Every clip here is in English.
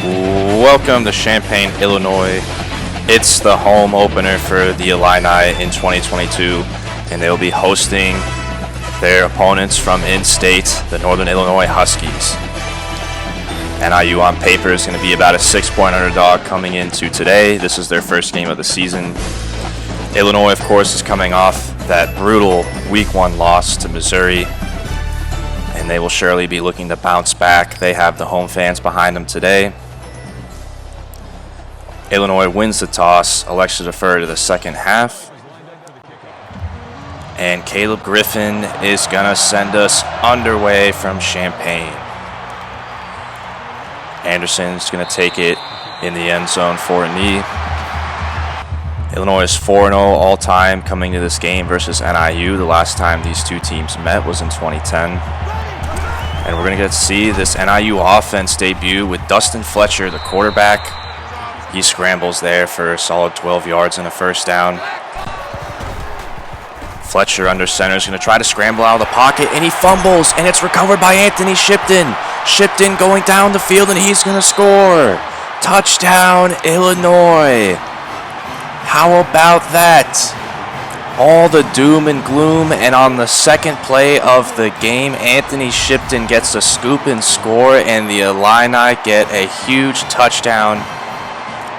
Welcome to Champaign, Illinois. It's the home opener for the Illini in 2022, and they'll be hosting their opponents from in-state, the Northern Illinois Huskies. NIU on paper is going to be about a 6-point underdog coming into today. This is their first game of the season. Illinois, of course, is coming off that brutal Week 1 loss to Missouri, and they will surely be looking to bounce back. They have the home fans behind them today. Illinois wins the toss, elects to defer to the second half. And Caleb Griffin is going to send us underway from Champaign. Anderson's going to take it in the end zone for a knee. Illinois is 4-0 all-time coming to this game versus NIU. The last time these two teams met was in 2010. And we're going to get to see this NIU offense debut with Dustin Fletcher, the quarterback. He scrambles there for a solid 12 yards and a first down. Fletcher under center is going to try to scramble out of the pocket, and he fumbles, and it's recovered by Anthony Shipton. Shipton going down the field, and he's going to score. Touchdown, Illinois. How about that? All the doom and gloom, and on the second play of the game, Anthony Shipton gets a scoop and score, and the Illini get a huge touchdown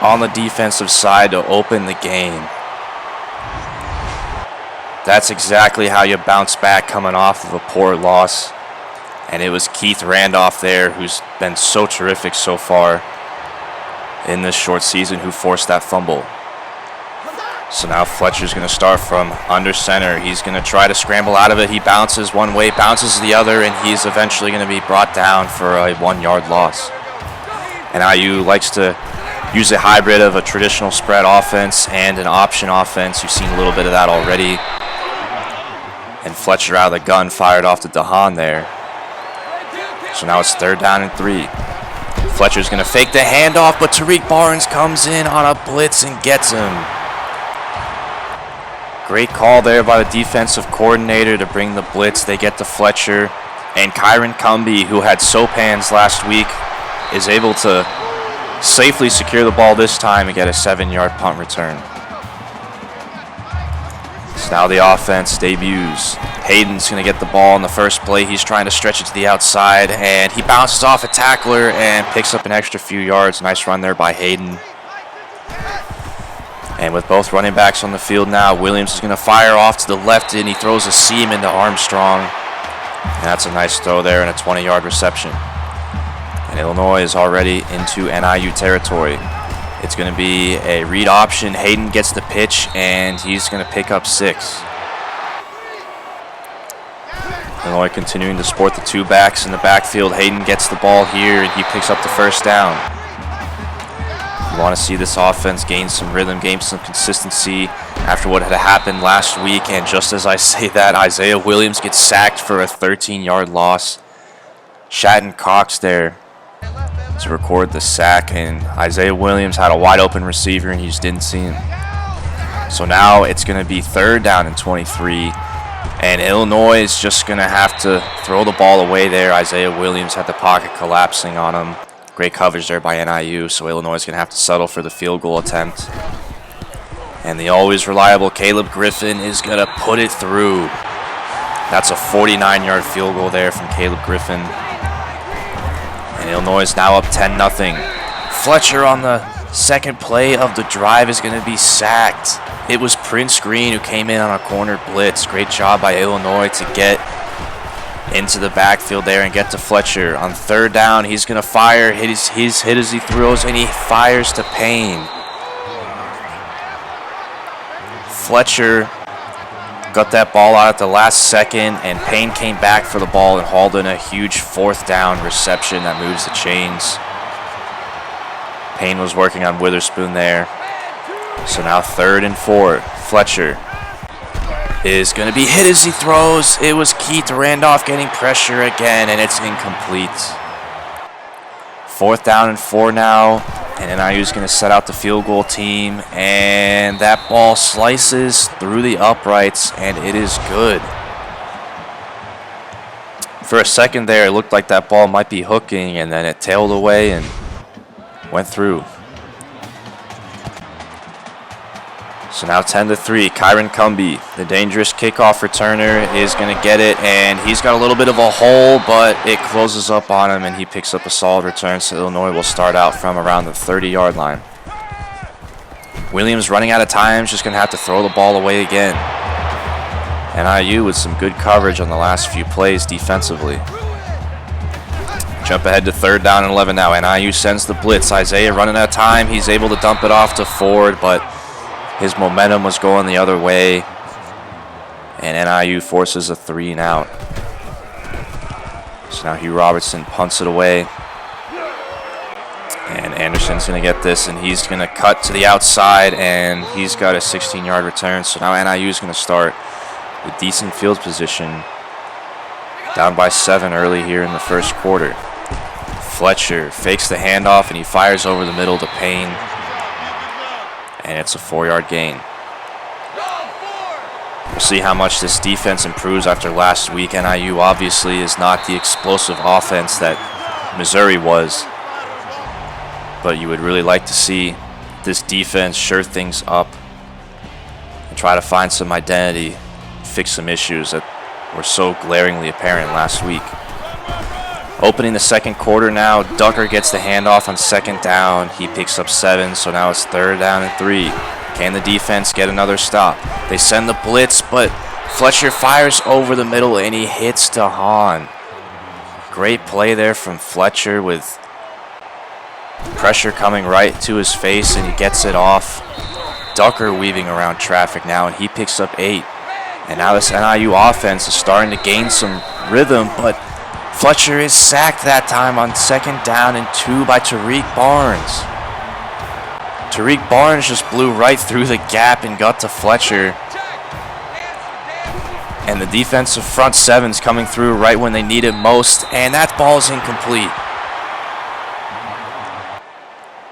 on the defensive side to open the game. That's exactly how you bounce back coming off of a poor loss. And it was Keith Randolph there, who's been so terrific so far in this short season, who forced that fumble. So now Fletcher's going to start from under center. He's going to try to scramble out of it. He bounces one way, bounces the other, and he's eventually going to be brought down for a 1-yard loss. And IU likes to use a hybrid of a traditional spread offense and an option offense. You've seen a little bit of that already. And Fletcher out of the gun fired off to DeHaan there. So now it's 3rd down and 3. Fletcher's going to fake the handoff, but Tariq Barnes comes in on a blitz and gets him. Great call there by the defensive coordinator to bring the blitz. They get to Fletcher. And Kyron Cumby, who had soap hands last week, is able to safely secure the ball this time and get a 7-yard punt return. So now the offense debuts. Hayden's going to get the ball on the first play. He's trying to stretch it to the outside, and he bounces off a tackler and picks up an extra few yards. Nice run there by Hayden. And with both running backs on the field now, Williams is going to fire off to the left, and he throws a seam into Armstrong. And that's a nice throw there and a 20-yard reception. And Illinois is already into NIU territory. It's going to be a read option. Hayden gets the pitch, and he's going to pick up 6. Illinois continuing to sport the 2 backs in the backfield. Hayden gets the ball here, and he picks up the first down. You want to see this offense gain some rhythm, gain some consistency after what had happened last week. And just as I say that, Isaiah Williams gets sacked for a 13-yard loss. Shatton Cox there to record the sack, and Isaiah Williams had a wide open receiver and you just didn't see him. So now it's going to be 3rd down and 23, and Illinois is just going to have to throw the ball away there. Isaiah Williams had the pocket collapsing on him. Great coverage there by NIU, so Illinois is going to have to settle for the field goal attempt. And the always reliable Caleb Griffin is going to put it through. That's a 49-yard field goal there from Caleb Griffin. And Illinois is now up 10-0. Fletcher on the second play of the drive is going to be sacked. It was Prince Green who came in on a corner blitz. Great job by Illinois to get into the backfield there and get to Fletcher. On 3rd down, he's going to fire. He's hit as he throws, and he fires to Payne. Fletcher got that ball out at the last second, and Payne came back for the ball and hauled in a huge 4th down reception that moves the chains. Payne was working on Witherspoon there. So now 3rd and 4. Fletcher is going to be hit as he throws. It was Keith Randolph getting pressure again, and it's incomplete. 4th down and 4 now, and NIU is going to set out the field goal team, and that ball slices through the uprights, and it is good. For a second there, it looked like that ball might be hooking, and then it tailed away, and went through. So now 10-3, Kyron Cumby, the dangerous kickoff returner, is going to get it, and he's got a little bit of a hole, but it closes up on him, and he picks up a solid return, so Illinois will start out from around the 30-yard line. Williams running out of time, just going to have to throw the ball away again. NIU with some good coverage on the last few plays defensively. Jump ahead to 3rd down and 11 now. NIU sends the blitz. Isaiah running out of time. He's able to dump it off to Ford, but his momentum was going the other way, and NIU forces a 3 and out. So now Hugh Robertson punts it away, and Anderson's going to get this, and he's going to cut to the outside, and he's got a 16-yard return. So now NIU is going to start with decent field position, down by 7 early here in the first quarter. Fletcher fakes the handoff, and he fires over the middle to Payne, and it's a 4-yard gain. We'll see how much this defense improves after last week. NIU obviously is not the explosive offense that Missouri was, but you would really like to see this defense shore things up and try to find some identity, fix some issues that were so glaringly apparent last week. Opening the second quarter now, Ducker gets the handoff on 2nd down. He picks up 7, so now it's 3rd down and 3. Can the defense get another stop? They send the blitz, but Fletcher fires over the middle, and he hits DeHaan. Great play there from Fletcher with pressure coming right to his face, and he gets it off. Ducker weaving around traffic now, and he picks up 8. And now this NIU offense is starting to gain some rhythm, but Fletcher is sacked that time on 2nd down and 2 by Tariq Barnes. Tariq Barnes just blew right through the gap and got to Fletcher. And the defensive front 7's coming through right when they need it most, and that ball's incomplete.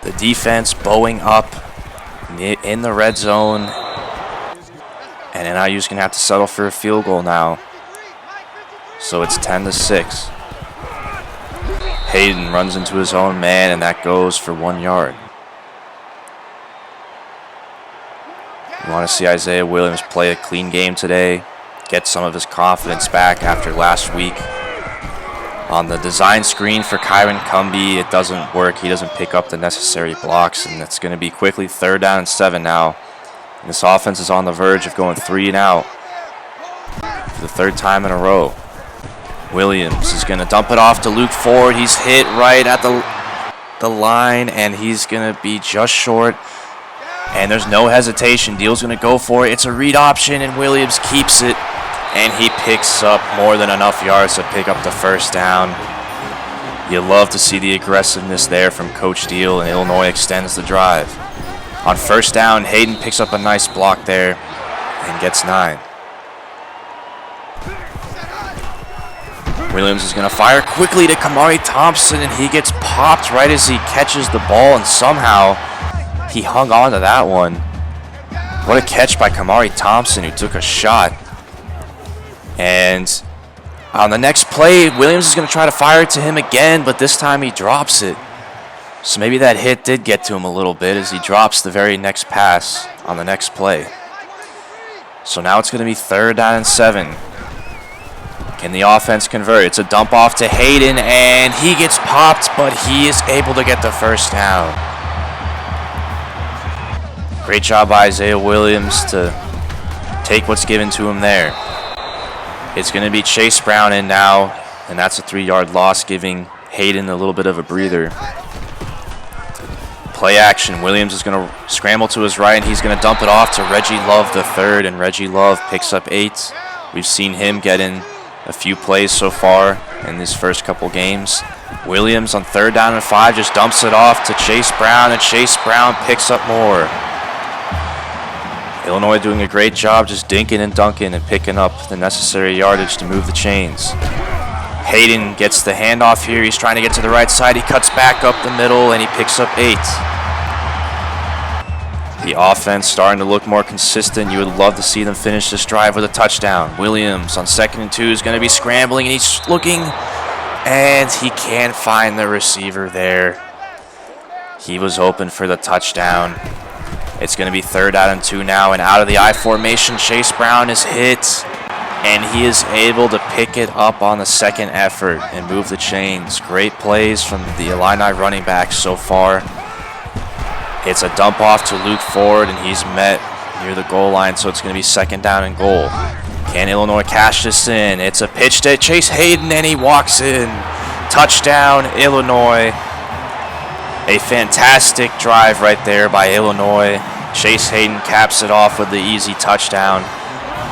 The defense bowing up in the red zone, and NIU's going to have to settle for a field goal now. So it's 10-6. Hayden runs into his own man, and that goes for 1 yard. You want to see Isaiah Williams play a clean game today, get some of his confidence back after last week. On the design screen for Kyron Cumby, it doesn't work. He doesn't pick up the necessary blocks, and it's going to be quickly 3rd down and 7 now. And this offense is on the verge of going 3 and out for the 3rd time in a row. Williams is going to dump it off to Luke Ford. He's hit right at the line, and he's going to be just short. And there's no hesitation. Deal's going to go for it. It's a read option, and Williams keeps it. And he picks up more than enough yards to pick up the 1st down. You love to see the aggressiveness there from Coach Deal, and Illinois extends the drive. On 1st down, Hayden picks up a nice block there and gets 9. Williams is going to fire quickly to Kamari Thompson, and he gets popped right as he catches the ball, and somehow he hung on to that one. What a catch by Kamari Thompson, who took a shot. And on the next play, Williams is going to try to fire it to him again, but this time he drops it. So maybe that hit did get to him a little bit as he drops the very next pass on the next play. So now it's going to be 3rd down and 7. Can the offense convert? It's a dump off to Hayden, and he gets popped, but he is able to get the 1st down. Great job by Isaiah Williams to take what's given to him there. It's going to be Chase Brown in now, and that's a 3-yard loss, giving Hayden a little bit of a breather. Play action. Williams is going to scramble to his right, and he's going to dump it off to Reggie Love the 3rd, and Reggie Love picks up 8. We've seen him get in a few plays so far in these first couple games. Williams on 3rd down and 5 just dumps it off to Chase Brown, and Chase Brown picks up more. Illinois doing a great job just dinking and dunking and picking up the necessary yardage to move the chains. Hayden gets the handoff here. He's trying to get to the right side. He cuts back up the middle, and he picks up 8. The offense starting to look more consistent. You would love to see them finish this drive with a touchdown. Williams on 2nd and 2 is going to be scrambling, and he's looking, and he can't find the receiver there. He was open for the touchdown. It's going to be 3rd down and 2 now, and out of the I formation, Chase Brown is hit, and he is able to pick it up on the second effort and move the chains. Great plays from the Illini running backs so far. It's a dump off to Luke Ford, and he's met near the goal line, so it's going to be 2nd down and goal. Can Illinois cash this in? It's a pitch to Chase Hayden, and he walks in. Touchdown, Illinois. A fantastic drive right there by Illinois. Chase Hayden caps it off with the easy touchdown,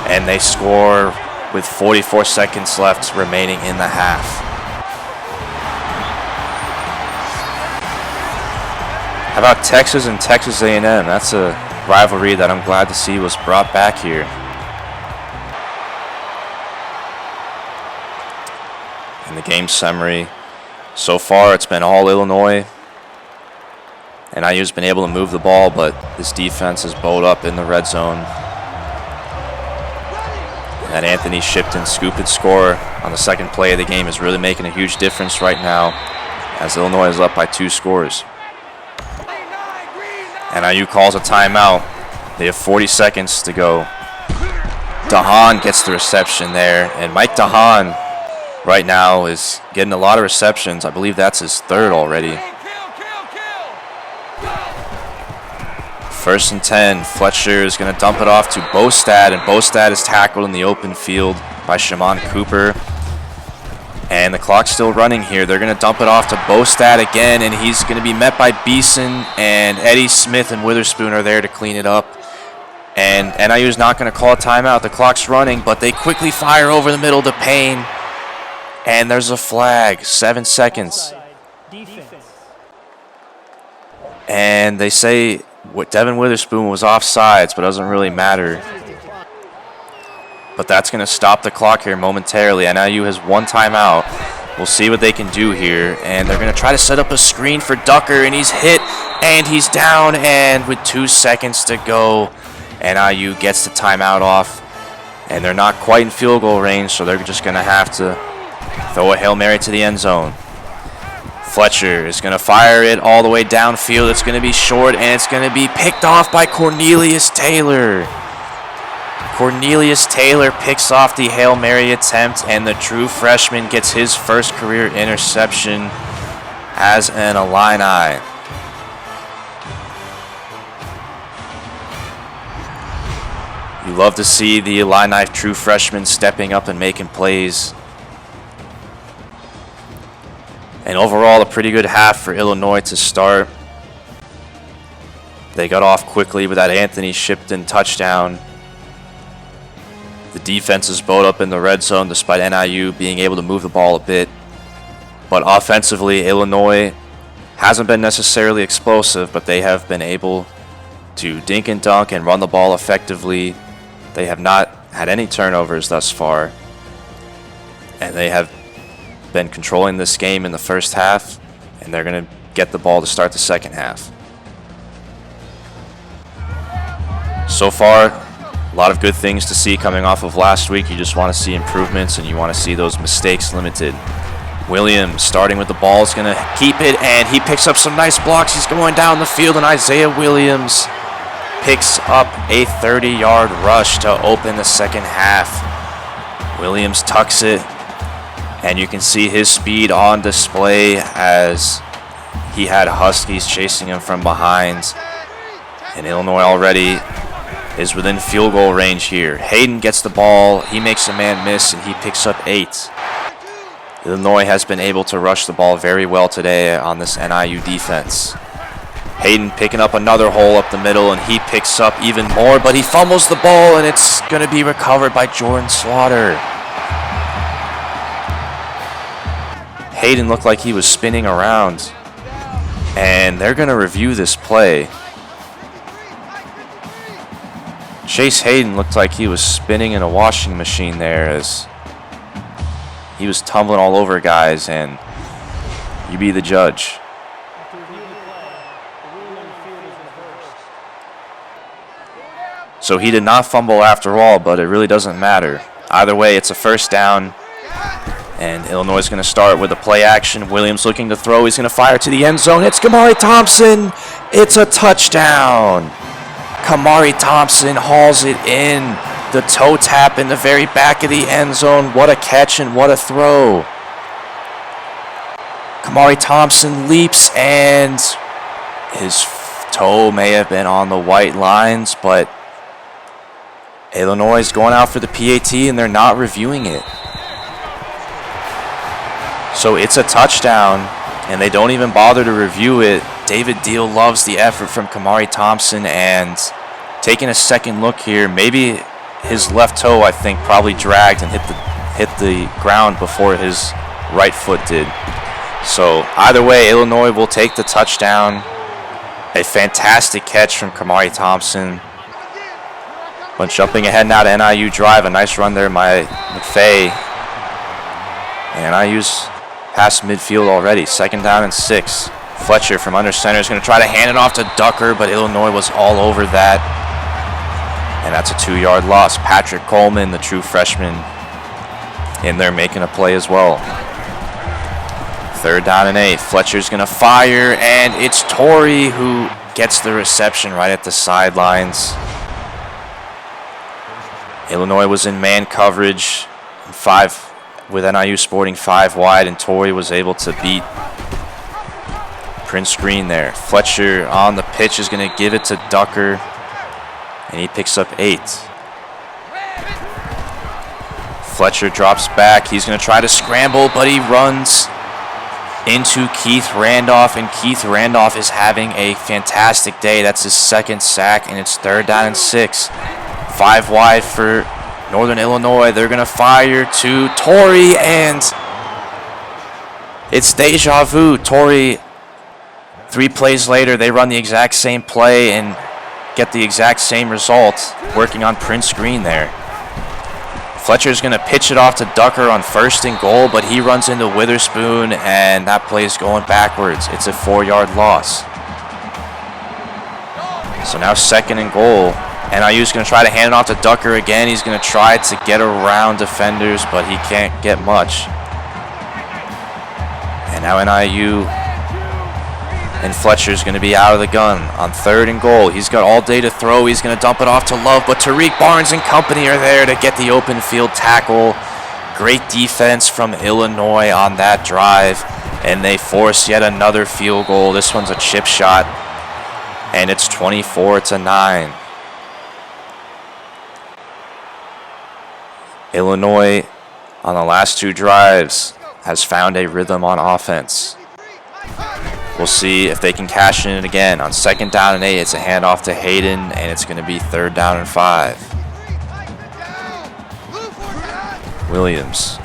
and they score with 44 seconds left remaining in the half. How about Texas and Texas A&M? That's a rivalry that I'm glad to see was brought back here. In the game summary, so far it's been all Illinois. And IU's been able to move the ball, but this defense is bowed up in the red zone. And that Anthony Shipton scoop and score on the second play of the game is really making a huge difference right now, as Illinois is up by 2 scores. And IU calls a timeout. They have 40 seconds to go. DeHaan gets the reception there, and Mike DeHaan right now is getting a lot of receptions. I believe that's his 3rd already. 1st and 10. Fletcher is going to dump it off to Bostad, and Bostad is tackled in the open field by Shimon Cooper. And the clock's still running here. They're going to dump it off to Bostad again, and he's going to be met by Beeson, and Eddie Smith and Witherspoon are there to clean it up. And NIU is not going to call a timeout. The clock's running, but they quickly fire over the middle to Payne, and there's a flag. 7 seconds. And they say Devin Witherspoon was offsides, but it doesn't really matter. But that's going to stop the clock here momentarily. NIU has 1 timeout. We'll see what they can do here. And they're going to try to set up a screen for Ducker, and he's hit, and he's down. And with 2 seconds to go, NIU gets the timeout off. And they're not quite in field goal range, so they're just going to have to throw a Hail Mary to the end zone. Fletcher is going to fire it all the way downfield. It's going to be short, and it's going to be picked off by Cornelius Taylor. Cornelius Taylor picks off the Hail Mary attempt, and the true freshman gets his first career interception as an Illini. You love to see the Illini true freshmen stepping up and making plays. And overall, a pretty good half for Illinois to start. They got off quickly with that Anthony Shipton touchdown. The defense is bowed up in the red zone despite NIU being able to move the ball a bit. But offensively, Illinois hasn't been necessarily explosive, but they have been able to dink and dunk and run the ball effectively. They have not had any turnovers thus far. And they have been controlling this game in the first half, and they're going to get the ball to start the second half. So far, a lot of good things to see coming off of last week. You just want to see improvements, and you want to see those mistakes limited. Williams starting with the ball is going to keep it, and he picks up some nice blocks. He's going down the field, and Isaiah Williams picks up a 30-yard rush to open the second half. Williams tucks it, and you can see his speed on display as he had Huskies chasing him from behind. And Illinois already is within field goal range here. Hayden gets the ball. He makes a man miss, and he picks up 8. Illinois has been able to rush the ball very well today on this NIU defense. Hayden picking up another hole up the middle, and he picks up even more, but he fumbles the ball, and it's going to be recovered by Jordan Slaughter. Hayden looked like he was spinning around, and they're going to review this play. Chase Hayden looked like he was spinning in a washing machine there as he was tumbling all over guys, and you be the judge. So he did not fumble after all, but it really doesn't matter. Either way, it's a first down. And Illinois is going to start with a play action. Williams looking to throw. He's going to fire to the end zone. It's Kamari Thompson. It's a touchdown. Kamari Thompson hauls it in. The toe tap in the very back of the end zone. What a catch and what a throw. Kamari Thompson leaps, and his toe may have been on the white lines, but Illinois is going out for the PAT, and they're not reviewing it. So it's a touchdown, and they don't even bother to review it. David Deal loves the effort from Kamari Thompson, and taking a second look here, maybe his left toe, I think, probably dragged and hit the ground before his right foot did. So either way, Illinois will take the touchdown. A fantastic catch from Kamari Thompson. But jumping ahead now to NIU drive. A nice run there by McFay. And NIU's past midfield already. 2nd down and 6. Fletcher from under center is going to try to hand it off to Ducker, but Illinois was all over that. And that's a 2-yard loss. Patrick Coleman, the true freshman, in there making a play as well. 3rd down and 8. Fletcher's going to fire, and it's Torrey who gets the reception right at the sidelines. Illinois was in man coverage, with NIU sporting 5 wide, and Torrey was able to beat Prince Green there. Fletcher on the pitch is going to give it to Ducker, and he picks up 8. Fletcher drops back. He's going to try to scramble, but he runs into Keith Randolph, and Keith Randolph is having a fantastic day. That's his 2nd sack, and it's 3rd down and 6. 5 wide for Northern Illinois. They're going to fire to Torrey, and it's deja vu. Torrey, 3 plays later, they run the exact same play and get the exact same result, working on Prince Green there. Fletcher's going to pitch it off to Ducker on 1st and goal, but he runs into Witherspoon, and that play is going backwards. It's a 4-yard loss. So now 2nd and goal. NIU's going to try to hand it off to Ducker again. He's going to try to get around defenders, but he can't get much. And now NIU and Fletcher's going to be out of the gun on 3rd and goal. He's got all day to throw. He's going to dump it off to Love, but Tariq Barnes and company are there to get the open field tackle. Great defense from Illinois on that drive, and they force yet another field goal. This one's a chip shot, and it's 24-9. Illinois, on the last 2 drives, has found a rhythm on offense. We'll see if they can cash in it again. On 2nd down and 8, it's a handoff to Hayden, and it's going to be 3rd down and 5. Williams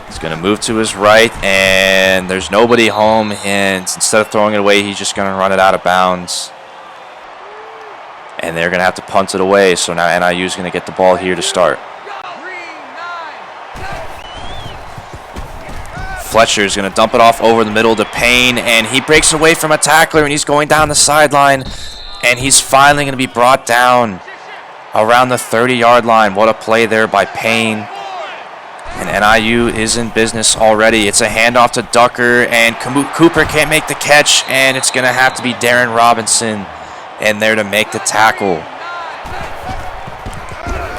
is going to move to his right, and there's nobody home, and instead of throwing it away, he's just going to run it out of bounds. And they're going to have to punt it away, so now NIU is going to get the ball here to start. Fletcher is going to dump it off over the middle to Payne, and he breaks away from a tackler, and he's going down the sideline, and he's finally going to be brought down around the 30-yard line. What a play there by Payne. And NIU is in business already. It's a handoff to Ducker, and Cooper can't make the catch, and it's going to have to be Darren Robinson in there to make the tackle.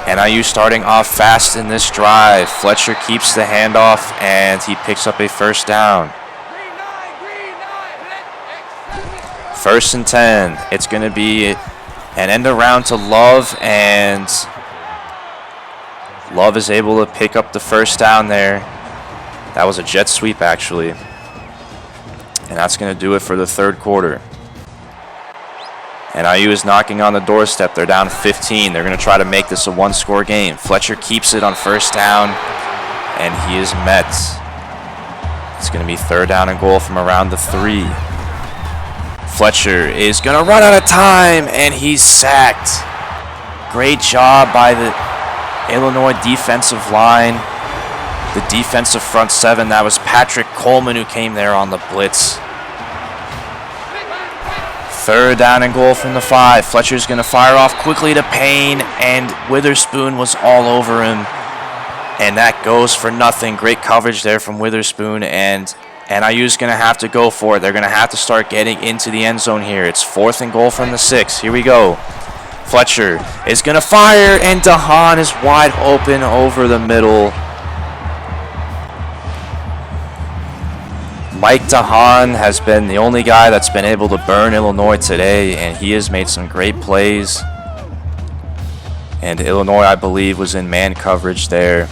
NIU starting off fast in this drive. Fletcher keeps the handoff, and he picks up a 1st down. 1st and 10. It's going to be an end around to Love, and Love is able to pick up the 1st down there. That was a jet sweep, actually. And that's going to do it for the 3rd quarter. NIU is knocking on the doorstep. They're down 15. They're going to try to make this a 1-score game. Fletcher keeps it on 1st down, and he is met. It's going to be 3rd down and goal from around the 3. Fletcher is going to run out of time, and he's sacked. Great job by the Illinois defensive line. The defensive front 7, that was Patrick Coleman who came there on the blitz. 3rd down and goal from the 5. Fletcher's going to fire off quickly to Payne, and Witherspoon was all over him. And that goes for nothing. Great coverage there from Witherspoon, and NIU's going to have to go for it. They're going to have to start getting into the end zone here. It's 4th and goal from the 6. Here we go. Fletcher is going to fire, and DeHaan is wide open over the middle. Mike DeHaan has been the only guy that's been able to burn Illinois today, and he has made some great plays. And Illinois, I believe, was in man coverage there.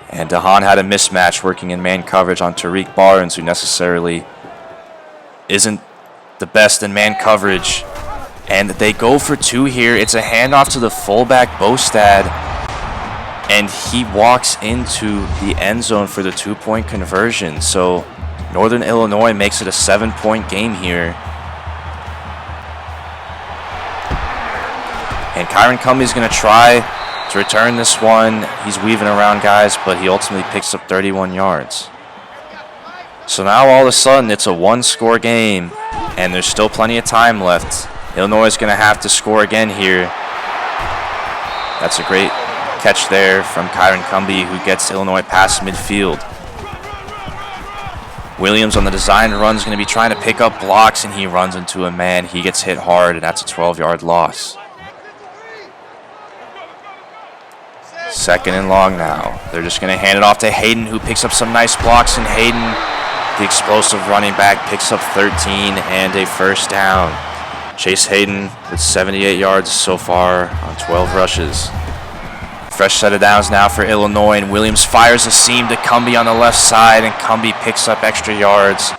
And DeHaan had a mismatch working in man coverage on Tariq Barnes, who necessarily isn't the best in man coverage. And they go for 2 here. It's a handoff to the fullback, Bostad. And he walks into the end zone for the 2-point conversion. So Northern Illinois makes it a 7-point game here. And Kyron Cumbie's going to try to return this one. He's weaving around guys, but he ultimately picks up 31 yards. So now all of a sudden it's a 1-score game, and there's still plenty of time left. Illinois is going to have to score again here. That's a great catch there from Kyron Cumbie, who gets Illinois past midfield. Williams on the design run is going to be trying to pick up blocks, and he runs into a man. He gets hit hard, and that's a 12-yard loss. 2nd and long now. They're just going to hand it off to Hayden, who picks up some nice blocks, and Hayden, the explosive running back, picks up 13 and a first down. Chase Hayden with 78 yards so far on 12 rushes. Fresh set of downs now for Illinois, and Williams fires a seam to Cumbie on the left side, and Cumbie picks up extra yards.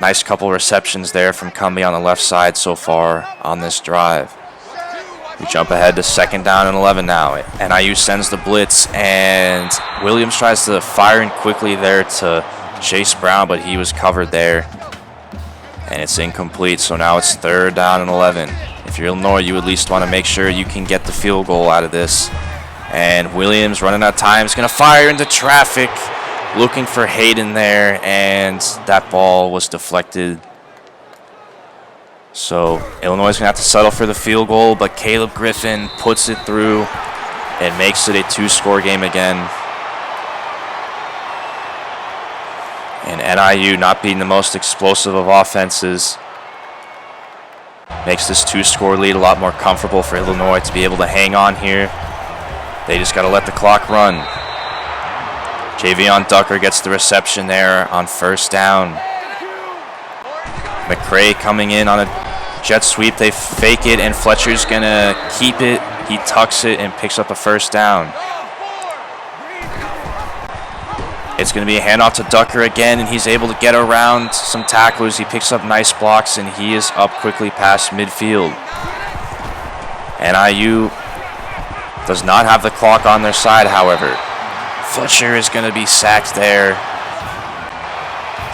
Nice couple receptions there from Cumbie on the left side so far on this drive. We jump ahead to 2nd down and 11 now. NIU sends the blitz, and Williams tries to fire in quickly there to Chase Brown, but he was covered there. And it's incomplete, so now it's 3rd down and 11. If you're Illinois, you at least want to make sure you can get the field goal out of this. And Williams, running out of time, is going to fire into traffic, looking for Hayden there, and that ball was deflected. So Illinois is going to have to settle for the field goal, but Caleb Griffin puts it through and makes it a 2-score game again. And NIU, not being the most explosive of offenses, makes this 2-score lead a lot more comfortable for Illinois to be able to hang on here. They just got to let the clock run. Javion Ducker gets the reception there on 1st down. McCray coming in on a jet sweep. They fake it, and Fletcher's going to keep it. He tucks it and picks up a 1st down. It's going to be a handoff to Ducker again, and he's able to get around some tacklers. He picks up nice blocks, and he is up quickly past midfield. NIU does not have the clock on their side, however. Fletcher is going to be sacked there.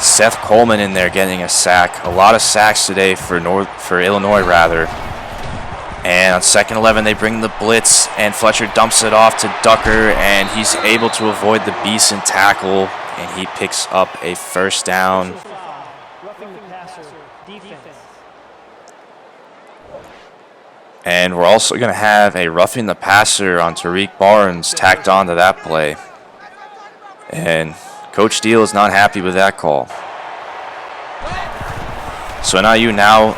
Seth Coleman in there getting a sack. A lot of sacks today for Illinois, rather. And on 2nd and 11, they bring the blitz, and Fletcher dumps it off to Ducker, and he's able to avoid the Beeson tackle, and he picks up a 1st down. And we're also going to have a roughing the passer on Tariq Barnes tacked onto that play. And Coach Steele is not happy with that call. So NIU now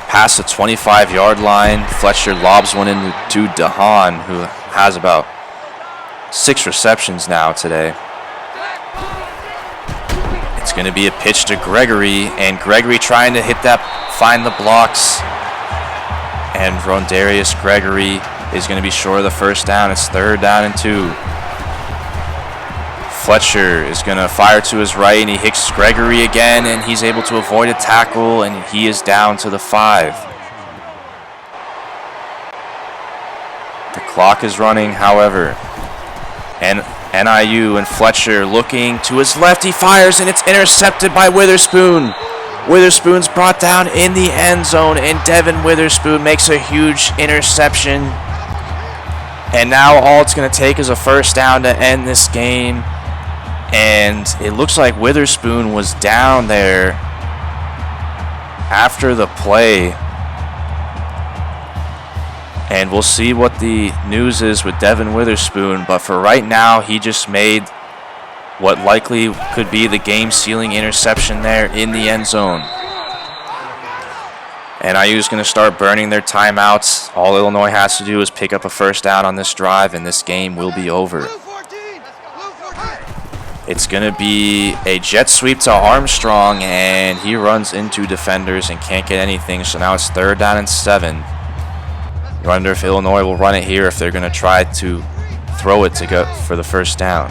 past the 25-yard line. Fletcher lobs one into DeHaan, who has about 6 receptions now today. It's going to be a pitch to Gregory, and Gregory trying to hit that, find the blocks. And Rondarius Gregory is going to be short of the 1st down. It's 3rd down and 2. Fletcher is going to fire to his right, and he hits Gregory again, and he's able to avoid a tackle, and he is down to the 5. The clock is running, however. And NIU and Fletcher looking to his left. He fires, and it's intercepted by Witherspoon. Witherspoon's brought down in the end zone, and Devin Witherspoon makes a huge interception. And now all it's going to take is a 1st down to end this game. And it looks like Witherspoon was down there after the play. And we'll see what the news is with Devin Witherspoon. But for right now, he just made what likely could be the game-sealing interception there in the end zone. NIU is going to start burning their timeouts. All Illinois has to do is pick up a first down on this drive, and this game will be over. It's going to be a jet sweep to Armstrong, and he runs into defenders and can't get anything. So now it's 3rd down and 7. You wonder if Illinois will run it here, if they're going to try to throw it to go for the first down.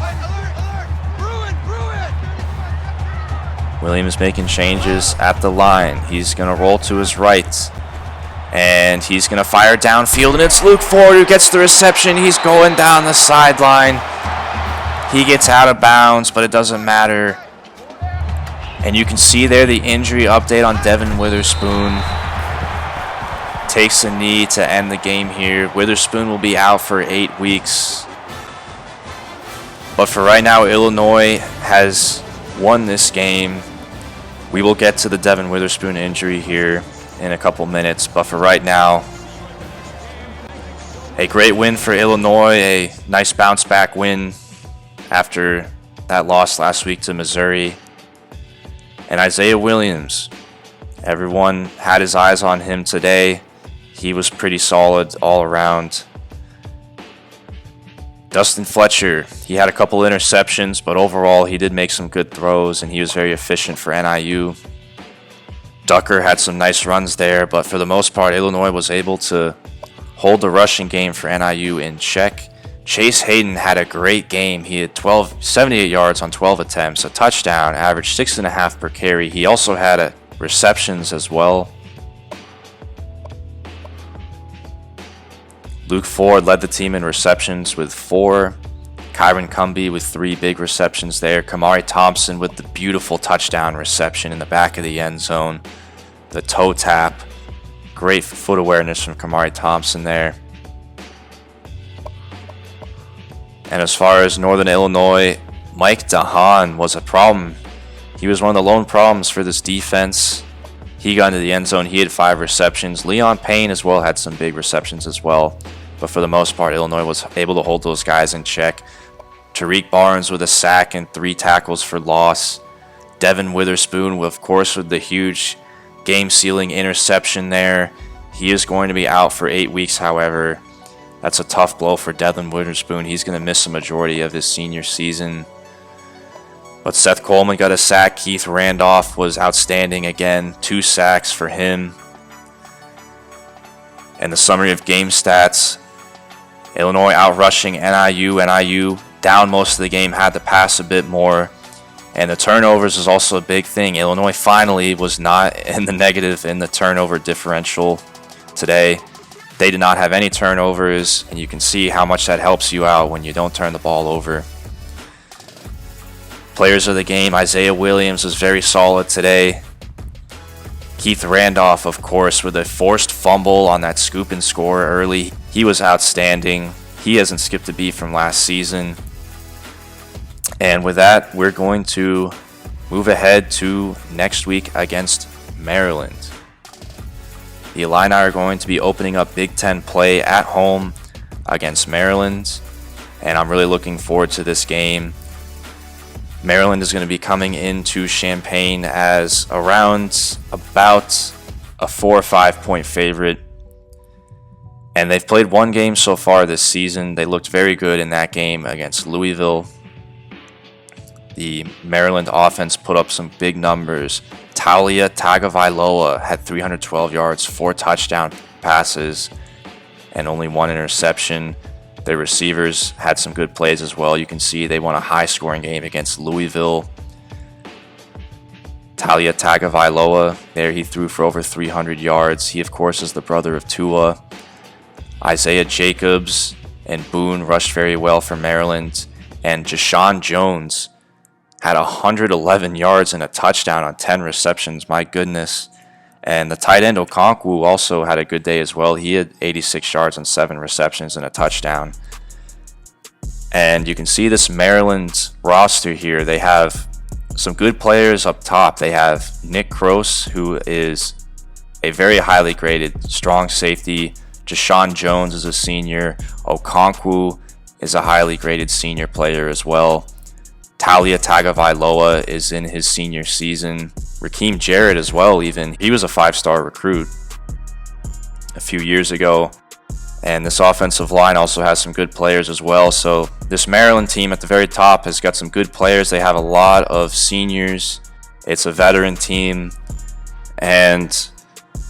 Williams making changes at the line. He's going to roll to his right. And he's going to fire downfield. And it's Luke Ford who gets the reception. He's going down the sideline. He gets out of bounds, but it doesn't matter. And you can see there the injury update on Devin Witherspoon. Takes a knee to end the game here. Witherspoon will be out for 8 weeks. But for right now, Illinois has won this game. We will get to the Devin Witherspoon injury here in a couple minutes, but for right now, a great win for Illinois, a nice bounce back win after that loss last week to Missouri. And Isaiah Williams, everyone had his eyes on him today. He was pretty solid all around. Dustin Fletcher, he had a couple interceptions, but overall he did make some good throws and he was very efficient for NIU. Ducker had some nice runs there, but for the most part, Illinois was able to hold the rushing game for NIU in check. Chase Hayden had a great game. He had 78 yards on 12 attempts, a touchdown, averaged 6.5 per carry. He also had receptions as well. Luke Ford led the team in receptions with 4. Kyron Cumby with 3 big receptions there. Kamari Thompson with the beautiful touchdown reception in the back of the end zone. The toe tap. Great foot awareness from Kamari Thompson there. And as far as Northern Illinois, Mike DeHaan was a problem. He was one of the lone problems for this defense. He got into the end zone. He had 5 receptions. Leon Payne as well had some big receptions as well. But for the most part, Illinois was able to hold those guys in check. Tariq Barnes with a sack and 3 tackles for loss. Devin Witherspoon, of course, with the huge game-sealing interception there. He is going to be out for 8 weeks, however. That's a tough blow for Devin Witherspoon. He's going to miss a majority of his senior season. But Seth Coleman got a sack. Keith Randolph was outstanding again. 2 sacks for him. And the summary of game stats. Illinois outrushing NIU. NIU down most of the game, had to pass a bit more. And the turnovers is also a big thing. Illinois finally was not in the negative in the turnover differential today. They did not have any turnovers, and you can see how much that helps you out when you don't turn the ball over. Players of the game, Isaiah Williams was very solid today. Keith Randolph, of course, with a forced fumble on that scoop and score early. He was outstanding. He hasn't skipped a beat from last season. And with that, we're going to move ahead to next week against Maryland. The Illini are going to be opening up Big Ten play at home against Maryland. And I'm really looking forward to this game. Maryland is going to be coming into Champaign as around about a 4 or 5 point favorite. And they've played 1 game so far this season. They looked very good in that game against Louisville. The Maryland offense put up some big numbers. Talia Tagovailoa had 312 yards, 4 touchdown passes, and only 1 interception. Their receivers had some good plays as well. You can see they won a high-scoring game against Louisville. Talia Tagovailoa, there he threw for over 300 yards. He, of course, is the brother of Tua. Isaiah Jacobs and Boone rushed very well for Maryland. And Jashawn Jones had 111 yards and a touchdown on 10 receptions. My goodness. And the tight end Okonkwo also had a good day as well. He had 86 yards and 7 receptions and a touchdown. And you can see this Maryland roster here. They have some good players up top. They have Nick Kroos, who is a very highly graded strong safety, Jashawn Jones is a senior. Okonkwo is a highly graded senior player as well. Talia Tagovailoa is in his senior season. Raheem Jarrett as well, even. He was a 5-star recruit a few years ago. And this offensive line also has some good players as well. So this Maryland team at the very top has got some good players. They have a lot of seniors. It's a veteran team. And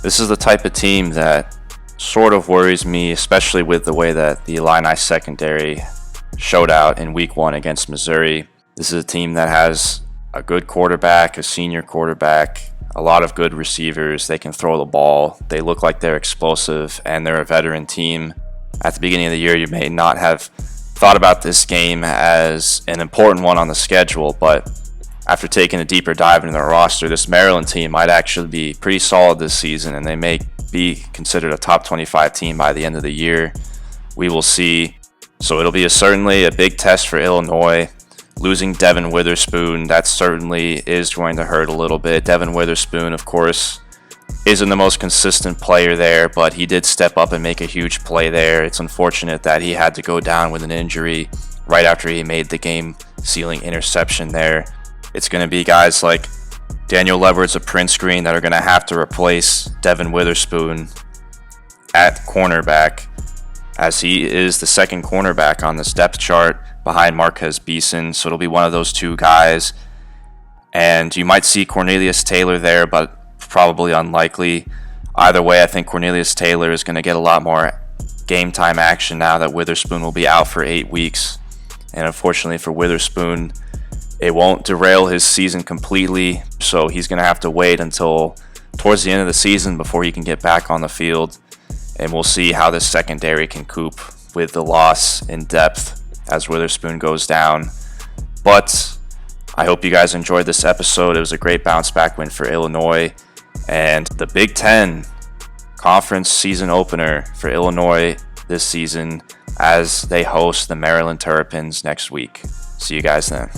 this is the type of team that sort of worries me, especially with the way that the Illini secondary showed out in week 1 against Missouri. This is a team that has a good quarterback, a senior quarterback, a lot of good receivers. They can throw the ball. They look like they're explosive, and they're a veteran team. At the beginning of the year, you may not have thought about this game as an important one on the schedule, but after taking a deeper dive into their roster, this Maryland team might actually be pretty solid this season, and they may be considered a top 25 team by the end of the year. We will see. So it'll be certainly a big test for Illinois. Losing Devin Witherspoon, that certainly is going to hurt a little bit. Devin Witherspoon, of course, isn't the most consistent player there, but he did step up and make a huge play there. It's unfortunate that he had to go down with an injury right after he made the game-sealing interception there. It's going to be guys like Daniel Leverett of Prince Green that are going to have to replace Devin Witherspoon at cornerback, as he is the second cornerback on this depth chart behind Marquez Beeson. So it'll be one of those two guys. And you might see Cornelius Taylor there, but probably unlikely. Either way, I think Cornelius Taylor is going to get a lot more game time action now that Witherspoon will be out for 8 weeks. And unfortunately for Witherspoon, it won't derail his season completely. So he's going to have to wait until towards the end of the season before he can get back on the field. And we'll see how this secondary can cope with the loss in depth as Witherspoon goes down. But I hope you guys enjoyed this episode. It was a great bounce back win for Illinois. And the Big Ten conference season opener for Illinois this season as they host the Maryland Terrapins next week. See you guys then.